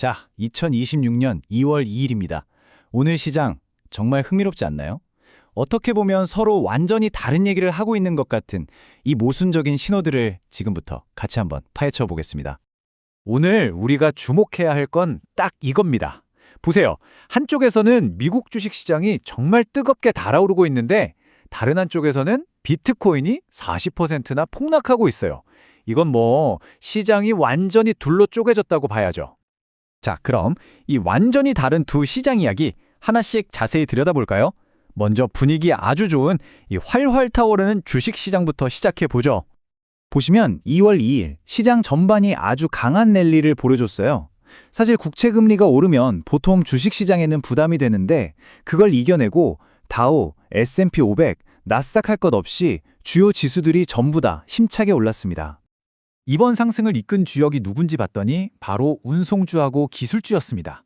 자, 2026년 2월 2일입니다. 오늘 시장 정말 흥미롭지 않나요? 어떻게 보면 서로 완전히 다른 얘기를 하고 있는 것 같은 이 모순적인 신호들을 지금부터 같이 한번 파헤쳐 보겠습니다. 오늘 우리가 주목해야 할 건 딱 이겁니다. 보세요. 한쪽에서는 미국 주식시장이 정말 뜨겁게 달아오르고 있는데 다른 한쪽에서는 비트코인이 40%나 폭락하고 있어요. 이건 시장이 완전히 둘로 쪼개졌다고 봐야죠. 자, 그럼 이 완전히 다른 두 시장 이야기 하나씩 자세히 들여다볼까요? 먼저 분위기 아주 좋은 이 활활 타오르는 주식시장부터 시작해 보죠. 보시면 2월 2일 시장 전반이 아주 강한 랠리를 보여줬어요. 사실 국채금리가 오르면 보통 주식시장에는 부담이 되는데 그걸 이겨내고 다우, S&P 500, 나스닥 할 것 없이 주요 지수들이 전부 다 힘차게 올랐습니다. 이번 상승을 이끈 주역이 누군지 봤더니 바로 운송주하고 기술주였습니다.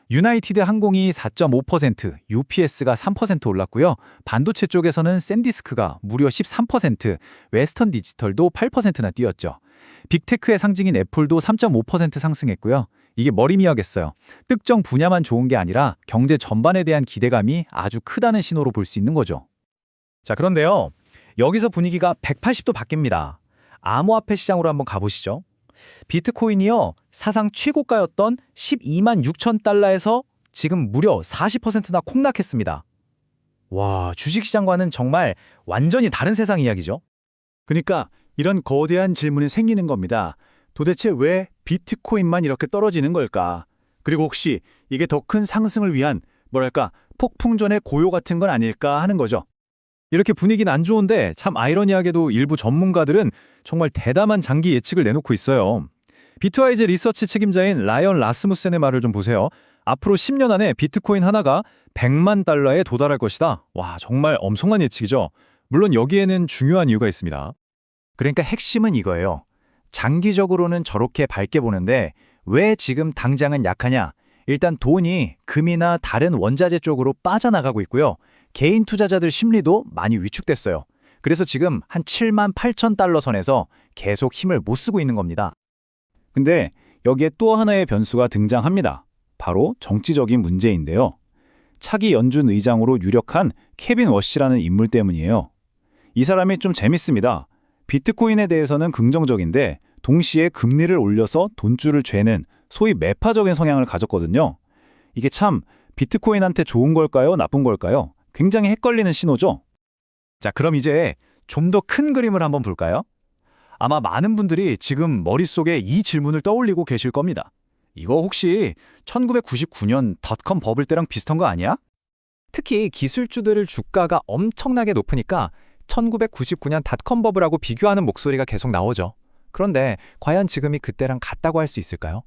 유나이티드 항공이 4.5%, UPS가 3% 올랐고요. 반도체 쪽에서는 샌디스크가 무려 13%, 웨스턴 디지털도 8%나 뛰었죠. 빅테크의 상징인 애플도 3.5% 상승했고요. 이게 머리미하겠어요. 특정 분야만 좋은 게 아니라 경제 전반에 대한 기대감이 아주 크다는 신호로 볼 수 있는 거죠. 자, 그런데요. 여기서 분위기가 180도 바뀝니다. 암호화폐 시장으로 한번 가보시죠. 비트코인이요, 사상 최고가였던 12만 6천 달러에서 지금 무려 40%나 콩락했습니다. 와, 주식시장과는 정말 완전히 다른 세상 이야기죠. 그러니까 이런 거대한 질문이 생기는 겁니다. 도대체 왜 비트코인만 이렇게 떨어지는 걸까? 그리고 혹시 이게 더 큰 상승을 위한 폭풍전의 고요 같은 건 아닐까 하는 거죠. 이렇게 분위기는 안 좋은데 참 아이러니하게도 일부 전문가들은 정말 대담한 장기 예측을 내놓고 있어요. 비트와이즈 리서치 책임자인 라이언 라스무센의 말을 좀 보세요. 앞으로 10년 안에 비트코인 하나가 100만 달러에 도달할 것이다. 와, 정말 엄청난 예측이죠. 물론 여기에는 중요한 이유가 있습니다. 그러니까 핵심은 이거예요. 장기적으로는 저렇게 밝게 보는데 왜 지금 당장은 약하냐? 일단 돈이 금이나 다른 원자재 쪽으로 빠져나가고 있고요. 개인 투자자들 심리도 많이 위축됐어요. 그래서 지금 한 7만 8천 달러 선에서 계속 힘을 못 쓰고 있는 겁니다. 근데 여기에 또 하나의 변수가 등장합니다. 바로 정치적인 문제인데요. 차기 연준 의장으로 유력한 케빈 워시라는 인물 때문이에요. 이 사람이 좀 재밌습니다. 비트코인에 대해서는 긍정적인데 동시에 금리를 올려서 돈줄을 죄는 소위 매파적인 성향을 가졌거든요. 이게 참 비트코인한테 좋은 걸까요? 나쁜 걸까요? 굉장히 헷갈리는 신호죠. 자, 그럼 이제 좀 더 큰 그림을 한번 볼까요? 아마 많은 분들이 지금 머릿속에 이 질문을 떠올리고 계실 겁니다. 이거 혹시 1999년 닷컴 버블 때랑 비슷한 거 아니야? 특히 기술주들의 주가가 엄청나게 높으니까 1999년 닷컴 버블하고 비교하는 목소리가 계속 나오죠. 그런데 과연 지금이 그때랑 같다고 할 수 있을까요?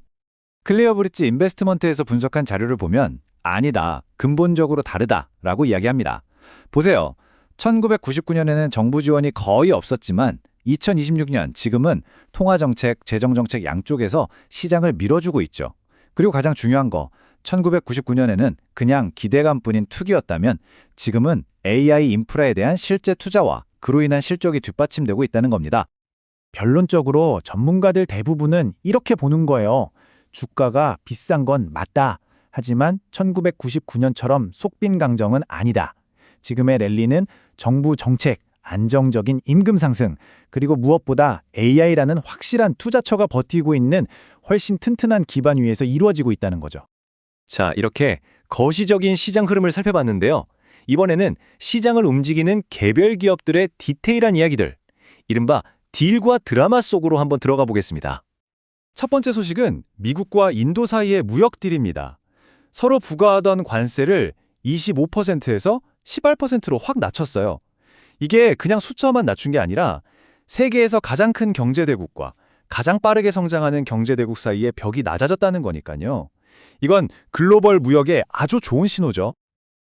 클리어브릿지 인베스트먼트에서 분석한 자료를 보면 아니다, 근본적으로 다르다라고 이야기합니다. 보세요. 1999년에는 정부 지원이 거의 없었지만 2026년 지금은 통화정책, 재정정책 양쪽에서 시장을 밀어주고 있죠. 그리고 가장 중요한 거, 1999년에는 그냥 기대감뿐인 투기였다면 지금은 AI 인프라에 대한 실제 투자와 그로 인한 실적이 뒷받침되고 있다는 겁니다. 결론적으로 전문가들 대부분은 이렇게 보는 거예요. 주가가 비싼 건 맞다. 하지만 1999년처럼 속빈 강정은 아니다. 지금의 랠리는 정부 정책, 안정적인 임금 상승, 그리고 무엇보다 AI라는 확실한 투자처가 버티고 있는 훨씬 튼튼한 기반 위에서 이루어지고 있다는 거죠. 자, 이렇게 거시적인 시장 흐름을 살펴봤는데요. 이번에는 시장을 움직이는 개별 기업들의 디테일한 이야기들, 이른바 딜과 드라마 속으로 한번 들어가 보겠습니다. 첫 번째 소식은 미국과 인도 사이의 무역 딜입니다. 서로 부과하던 관세를 25%에서 18%로 확 낮췄어요. 이게 그냥 숫자만 낮춘 게 아니라 세계에서 가장 큰 경제대국과 가장 빠르게 성장하는 경제대국 사이의 벽이 낮아졌다는 거니까요. 이건 글로벌 무역에 아주 좋은 신호죠.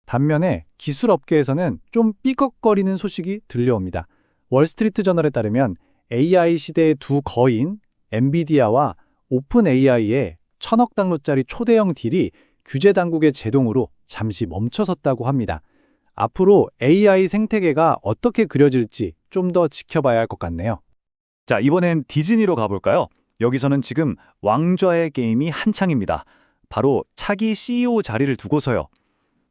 반면에 기술업계에서는 좀 삐걱거리는 소식이 들려옵니다. 월스트리트 저널에 따르면 AI 시대의 두 거인 엔비디아와 오픈 AI의 1,000억 달러짜리 초대형 딜이 규제 당국의 제동으로 잠시 멈춰섰다고 합니다. 앞으로 AI 생태계가 어떻게 그려질지 좀 더 지켜봐야 할 것 같네요. 자, 이번엔 디즈니로 가볼까요? 여기서는 지금 왕좌의 게임이 한창입니다. 바로 차기 CEO 자리를 두고서요.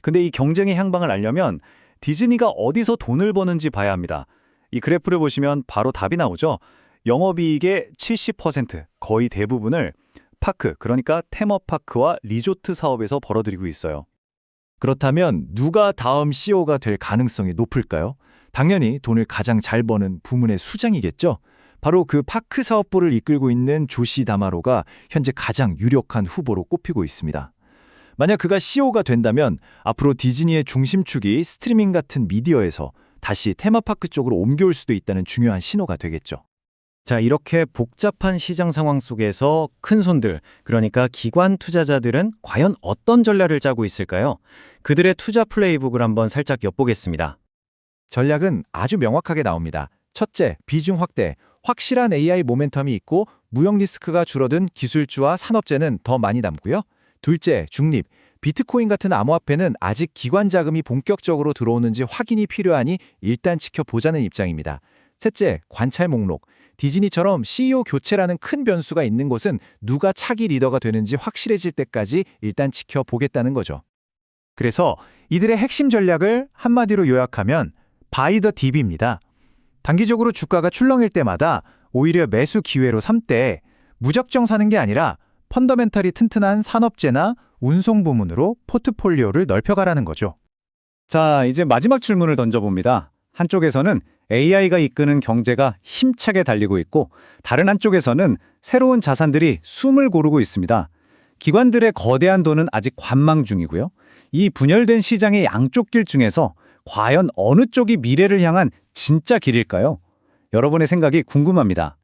근데 이 경쟁의 향방을 알려면 디즈니가 어디서 돈을 버는지 봐야 합니다. 이 그래프를 보시면 바로 답이 나오죠. 영업이익의 70%, 거의 대부분을 파크, 그러니까 테마파크와 리조트 사업에서 벌어들이고 있어요. 그렇다면 누가 다음 CEO가 될 가능성이 높을까요? 당연히 돈을 가장 잘 버는 부문의 수장이겠죠. 바로 그 파크 사업부를 이끌고 있는 조시 다마로가 현재 가장 유력한 후보로 꼽히고 있습니다. 만약 그가 CEO가 된다면 앞으로 디즈니의 중심축이 스트리밍 같은 미디어에서 다시 테마파크 쪽으로 옮겨올 수도 있다는 중요한 신호가 되겠죠. 자, 이렇게 복잡한 시장 상황 속에서 큰 손들, 그러니까 기관 투자자들은 과연 어떤 전략을 짜고 있을까요? 그들의 투자 플레이북을 한번 살짝 엿보겠습니다. 전략은 아주 명확하게 나옵니다. 첫째, 비중 확대. 확실한 AI 모멘텀이 있고 무역 리스크가 줄어든 기술주와 산업재는 더 많이 남고요. 둘째, 중립. 비트코인 같은 암호화폐는 아직 기관 자금이 본격적으로 들어오는지 확인이 필요하니 일단 지켜보자는 입장입니다. 셋째, 관찰 목록. 디즈니처럼 CEO 교체라는 큰 변수가 있는 곳은 누가 차기 리더가 되는지 확실해질 때까지 일단 지켜보겠다는 거죠. 그래서 이들의 핵심 전략을 한마디로 요약하면 바이 더 딥입니다. 단기적으로 주가가 출렁일 때마다 오히려 매수 기회로 삼되 무작정 사는 게 아니라 펀더멘탈이 튼튼한 산업재나 운송 부문으로 포트폴리오를 넓혀가라는 거죠. 자, 이제 마지막 질문을 던져봅니다. 한쪽에서는 AI가 이끄는 경제가 힘차게 달리고 있고 다른 한쪽에서는 새로운 자산들이 숨을 고르고 있습니다. 기관들의 거대한 돈은 아직 관망 중이고요. 이 분열된 시장의 양쪽 길 중에서 과연 어느 쪽이 미래를 향한 진짜 길일까요? 여러분의 생각이 궁금합니다.